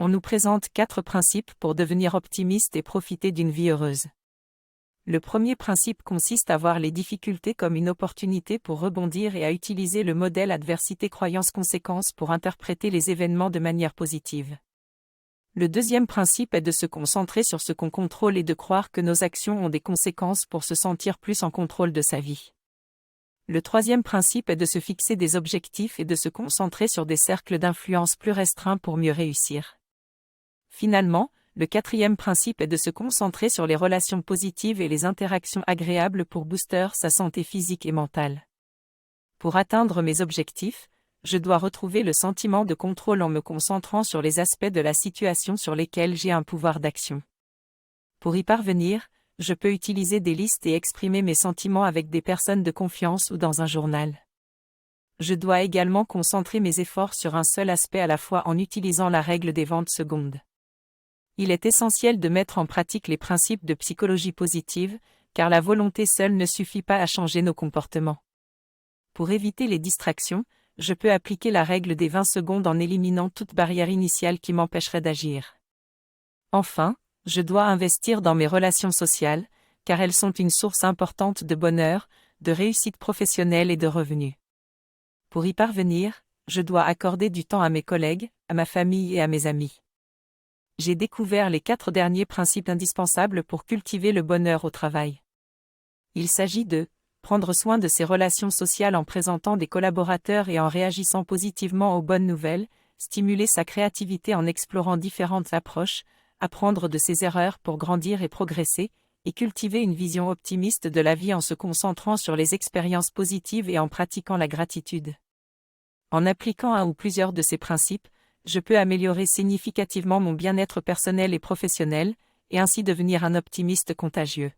On nous présente 4 principes pour devenir optimiste et profiter d'une vie heureuse. Le premier principe consiste à voir les difficultés comme une opportunité pour rebondir et à utiliser le modèle adversité-croyance-conséquence pour interpréter les événements de manière positive. Le deuxième principe est de se concentrer sur ce qu'on contrôle et de croire que nos actions ont des conséquences pour se sentir plus en contrôle de sa vie. Le troisième principe est de se fixer des objectifs et de se concentrer sur des cercles d'influence plus restreints pour mieux réussir. Finalement, le quatrième principe est de se concentrer sur les relations positives et les interactions agréables pour booster sa santé physique et mentale. Pour atteindre mes objectifs, je dois retrouver le sentiment de contrôle en me concentrant sur les aspects de la situation sur lesquels j'ai un pouvoir d'action. Pour y parvenir, je peux utiliser des listes et exprimer mes sentiments avec des personnes de confiance ou dans un journal. Je dois également concentrer mes efforts sur un seul aspect à la fois en utilisant la règle des 20 secondes. Il est essentiel de mettre en pratique les principes de psychologie positive, car la volonté seule ne suffit pas à changer nos comportements. Pour éviter les distractions, je peux appliquer la règle des 20 secondes en éliminant toute barrière initiale qui m'empêcherait d'agir. Enfin, je dois investir dans mes relations sociales, car elles sont une source importante de bonheur, de réussite professionnelle et de revenus. Pour y parvenir, je dois accorder du temps à mes collègues, à ma famille et à mes amis. J'ai découvert les 4 derniers principes indispensables pour cultiver le bonheur au travail. Il s'agit de prendre soin de ses relations sociales en présentant des collaborateurs et en réagissant positivement aux bonnes nouvelles, stimuler sa créativité en explorant différentes approches, apprendre de ses erreurs pour grandir et progresser, et cultiver une vision optimiste de la vie en se concentrant sur les expériences positives et en pratiquant la gratitude. En appliquant un ou plusieurs de ces principes, je peux améliorer significativement mon bien-être personnel et professionnel, et ainsi devenir un optimiste contagieux.